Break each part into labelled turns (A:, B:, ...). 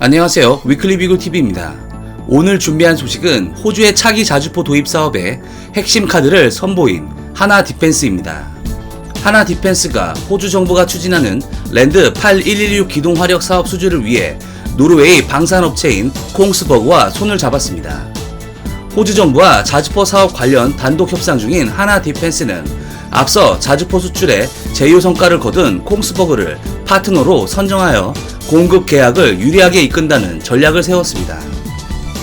A: 안녕하세요. 위클리 비교 TV입니다. 오늘 준비한 소식은 호주의 차기 자주포 도입 사업의 핵심 카드를 선보인 하나 디펜스입니다. 하나 디펜스가 호주 정부가 추진하는 랜드 8116 기동 화력 사업 수주를 위해 노르웨이 방산업체인 콩스버그와 손을 잡았습니다. 호주 정부와 자주포 사업 관련 단독 협상 중인 하나 디펜스는 앞서 자주포 수출에 제휴 성과를 거둔 콩스버그를 파트너로 선정하여 공급 계약을 유리하게 이끈다는 전략을 세웠습니다.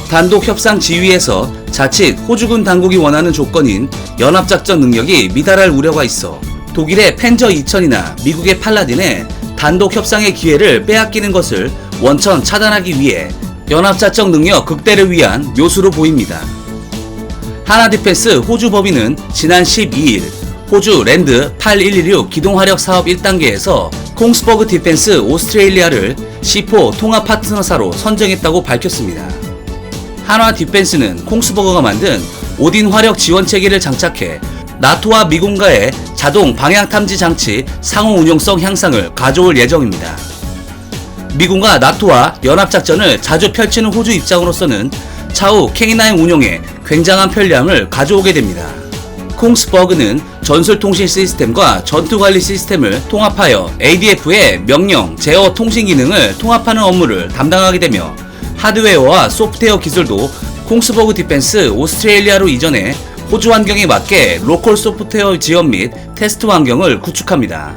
A: 단독 협상 지위에서 자칫 호주군 당국이 원하는 조건인 연합작전 능력이 미달할 우려가 있어 독일의 팬저 2000이나 미국의 팔라딘의 단독 협상의 기회를 빼앗기는 것을 원천 차단하기 위해 연합작전 능력 극대를 위한 묘수로 보입니다. 하나 디펜스 호주 법인은 지난 12일 호주 랜드 8116 기동화력 사업 1단계에서 콩스버그 디펜스 오스트레일리아를 C4 통합 파트너사로 선정했다고 밝혔습니다. 한화 디펜스는 콩스버그가 만든 오딘 화력 지원 체계를 장착해 나토와 미군과의 자동 방향 탐지 장치 상호 운용성 향상을 가져올 예정입니다. 미군과 나토와 연합작전을 자주 펼치는 호주 입장으로서는 차후 K9 운용에 굉장한 편리함을 가져오게 됩니다. 콩스버그는 전술통신 시스템과 전투관리 시스템을 통합하여 ADF의 명령, 제어 통신 기능을 통합하는 업무를 담당하게 되며 하드웨어와 소프트웨어 기술도 콩스버그 디펜스 오스트레일리아로 이전해 호주 환경에 맞게 로컬 소프트웨어 지원 및 테스트 환경을 구축합니다.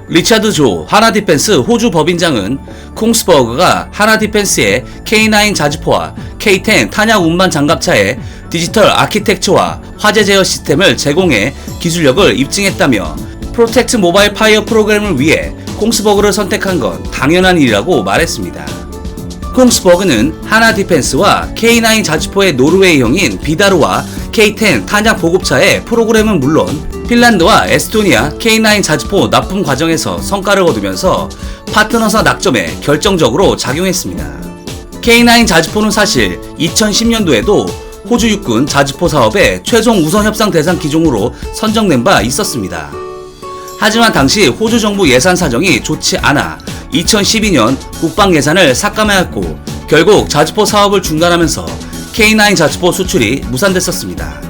A: 리차드 조 하나 디펜스 호주 법인장은 콩스버그가 하나 디펜스의 K9 자주포와 K10 탄약 운반 장갑차에 디지털 아키텍처와 화재 제어 시스템을 제공해 기술력을 입증했다며 프로텍트 모바일 파이어 프로그램을 위해 콩스버그를 선택한 건 당연한 일이라고 말했습니다. 콩스버그는 하나 디펜스와 K9 자주포의 노르웨이형인 비다르와 K10 탄약 보급차의 프로그램은 물론 핀란드와 에스토니아 K9 자주포 납품 과정에서 성과를 거두면서 파트너사 낙점에 결정적으로 작용했습니다. K9 자주포는 사실 2010년도에도 호주 육군 자주포 사업의 최종 우선 협상 대상 기종으로 선정된 바 있었습니다. 하지만 당시 호주 정부 예산 사정이 좋지 않아 2012년 국방 예산을 삭감하였고 결국 자주포 사업을 중단하면서 K9 자주포 수출이 무산됐었습니다.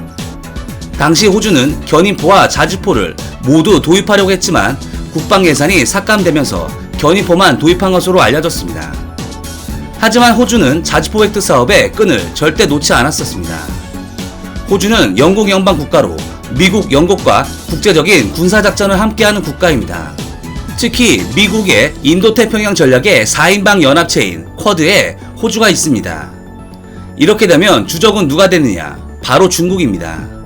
A: 당시 호주는 견인포와 자주포를 모두 도입하려고 했지만 국방 예산이 삭감되면서 견인포만 도입한 것으로 알려졌습니다. 하지만 호주는 자주포 획득 사업의 끈을 절대 놓지 않았었습니다. 호주는 영국 연방 국가로 미국, 영국과 국제적인 군사작전을 함께하는 국가입니다. 특히 미국의 인도태평양 전략의 4인방 연합체인 쿼드에 호주가 있습니다. 이렇게 되면 주적은 누가 되느냐? 바로 중국입니다.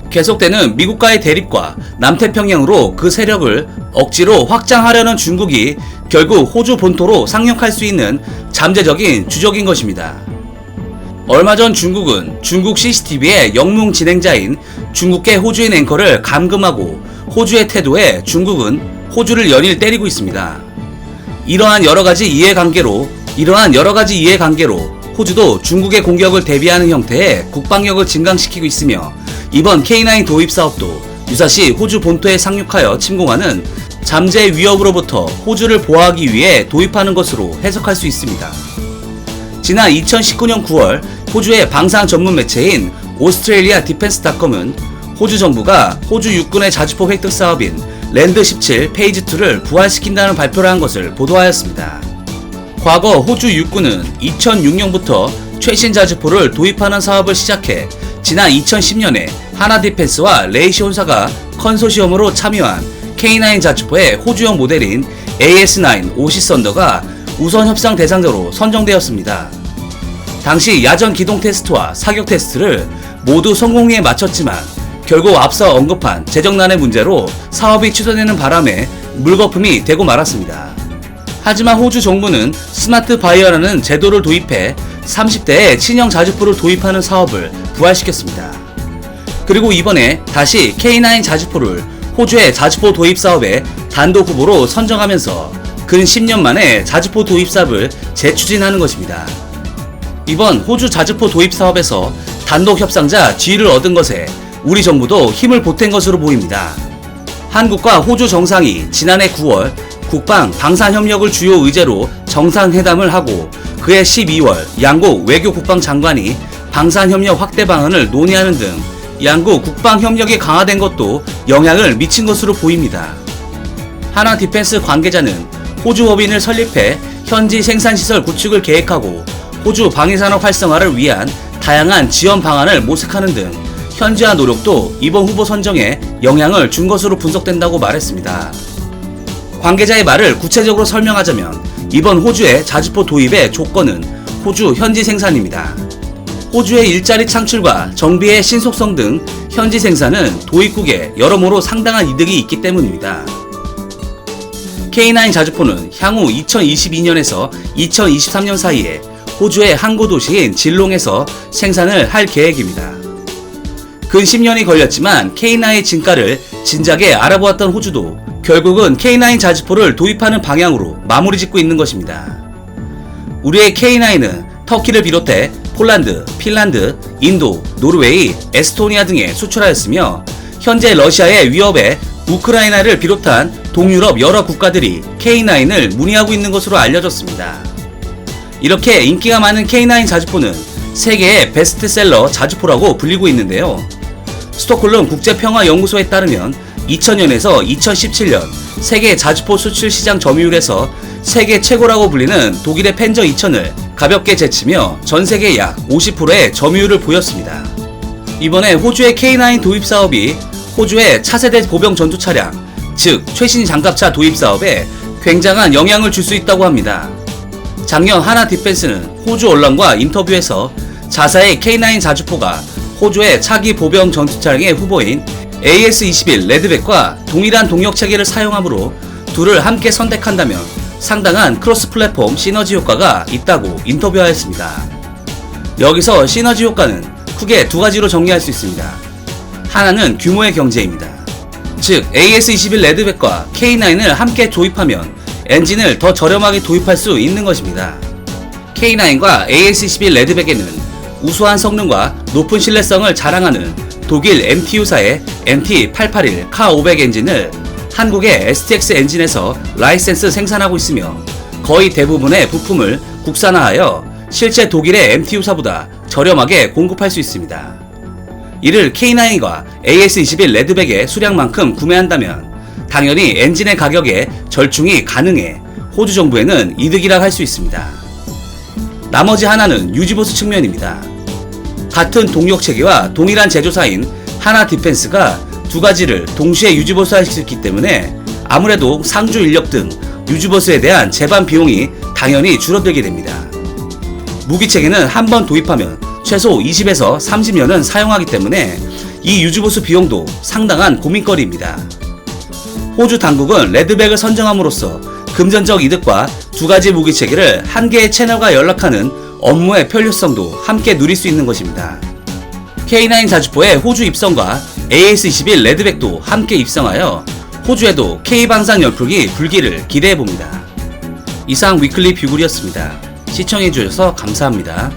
A: 계속되는 미국과의 대립과 남태평양으로 그 세력을 억지로 확장하려는 중국이 결국 호주 본토로 상륙할 수 있는 잠재적인 주적인 것입니다. 얼마 전 중국은 중국 CCTV의 영문 진행자인 중국계 호주인 앵커를 감금하고 호주의 태도에 중국은 호주를 연일 때리고 있습니다. 이러한 여러가지 이해관계로 호주도 중국의 공격을 대비하는 형태의 국방력을 증강시키고 있으며 이번 K9 도입 사업도 유사시 호주 본토에 상륙하여 침공하는 잠재 위협으로부터 호주를 보호하기 위해 도입하는 것으로 해석할 수 있습니다. 지난 2019년 9월 호주의 방산 전문 매체인 오스트레일리아 디펜스닷컴은 호주 정부가 호주 육군의 자주포 획득 사업인 랜드 17 페이지 2를 부활시킨다는 발표를 한 것을 보도하였습니다. 과거 호주 육군은 2006년부터 최신 자주포를 도입하는 사업을 시작해 지난 2010년에 하나 디펜스와 레이시온사가 컨소시엄으로 참여한 K9 자주포의 호주형 모델인 AS9 오시 썬더가 우선 협상 대상자로 선정되었습니다. 당시 야전 기동 테스트와 사격 테스트를 모두 성공리에 마쳤지만 결국 앞서 언급한 재정난의 문제로 사업이 취소되는 바람에 물거품이 되고 말았습니다. 하지만 호주 정부는 스마트 바이어라는 제도를 도입해 30대의 친형 자주포를 도입하는 사업을 부활시켰습니다. 그리고 이번에 다시 K9 자주포를 호주의 자주포 도입 사업의 단독 후보로 선정하면서 근 10년 만에 자주포 도입 사업을 재추진하는 것입니다. 이번 호주 자주포 도입 사업에서 단독 협상자 지위를 얻은 것에 우리 정부도 힘을 보탠 것으로 보입니다. 한국과 호주 정상이 지난해 9월 국방 방산 협력을 주요 의제로 정상회담을 하고 그해 12월 양국 외교 국방장관이 방산협력 확대 방안을 논의하는 등 양국 국방협력이 강화된 것도 영향을 미친 것으로 보입니다. 하나 디펜스 관계자는 호주 법인을 설립해 현지 생산시설 구축을 계획하고 호주 방위산업 활성화를 위한 다양한 지원 방안을 모색하는 등 현지화 노력도 이번 후보 선정에 영향을 준 것으로 분석된다고 말했습니다. 관계자의 말을 구체적으로 설명하자면 이번 호주의 자주포 도입의 조건은 호주 현지 생산입니다. 호주의 일자리 창출과 정비의 신속성 등 현지 생산은 도입국에 여러모로 상당한 이득이 있기 때문입니다. K9 자주포는 향후 2022년에서 2023년 사이에 호주의 항구 도시인 질롱에서 생산을 할 계획입니다. 근 10년이 걸렸지만 K9의 진가를 진작에 알아보았던 호주도 결국은 K9 자주포를 도입하는 방향으로 마무리 짓고 있는 것입니다. 우리의 K9은 터키를 비롯해 폴란드, 핀란드, 인도, 노르웨이, 에스토니아 등에 수출하였으며 현재 러시아의 위협에 우크라이나를 비롯한 동유럽 여러 국가들이 K9을 문의하고 있는 것으로 알려졌습니다. 이렇게 인기가 많은 K9 자주포는 세계의 베스트셀러 자주포라고 불리고 있는데요. 스톡홀름 국제평화연구소에 따르면 2000년에서 2017년 세계 자주포 수출 시장 점유율에서 세계 최고라고 불리는 독일의 펜저 2000을 가볍게 제치며 전세계 약 50%의 점유율을 보였습니다. 이번에 호주의 K9 도입 사업이 호주의 차세대 보병 전투 차량, 즉 최신 장갑차 도입 사업에 굉장한 영향을 줄 수 있다고 합니다. 작년 하나 디펜스는 호주 언론과 인터뷰에서 자사의 K9 자주포가 호주의 차기 보병 전투 차량의 후보인 AS-21 레드백과 동일한 동력 체계를 사용하므로 둘을 함께 선택한다면 상당한 크로스 플랫폼 시너지 효과가 있다고 인터뷰하였습니다. 여기서 시너지 효과는 크게 두 가지로 정리할 수 있습니다. 하나는 규모의 경제입니다. 즉 AS-21 레드백과 K9을 함께 도입하면 엔진을 더 저렴하게 도입할 수 있는 것입니다. K9과 AS-21 레드백에는 우수한 성능과 높은 신뢰성을 자랑하는 독일 MTU사의 MT881 K500 엔진을 한국의 STX 엔진에서 라이센스 생산하고 있으며 거의 대부분의 부품을 국산화하여 실제 독일의 MTU사보다 저렴하게 공급할 수 있습니다. 이를 K9과 AS-21 레드백의 수량만큼 구매한다면 당연히 엔진의 가격에 절충이 가능해 호주 정부에는 이득이라 할 수 있습니다. 나머지 하나는 유지보수 측면입니다. 같은 동력 체계와 동일한 제조사인 하나 디펜스가 두 가지를 동시에 유지보수할 수 있기 때문에 아무래도 상주 인력 등 유지보수에 대한 재반 비용이 당연히 줄어들게 됩니다. 무기체계는 한 번 도입하면 최소 20에서 30년은 사용하기 때문에 이 유지보수 비용도 상당한 고민거리입니다. 호주 당국은 레드백을 선정함으로써 금전적 이득과 두 가지 무기체계를 한 개의 채널과 연락하는 업무의 편리성도 함께 누릴 수 있는 것입니다. K9 자주포의 호주 입성과 AS-21 레드백도 함께 입성하여 호주에도 K방산 열풍이 불기를 기대해봅니다. 이상 위클리 뷰글이었습니다. 시청해주셔서 감사합니다.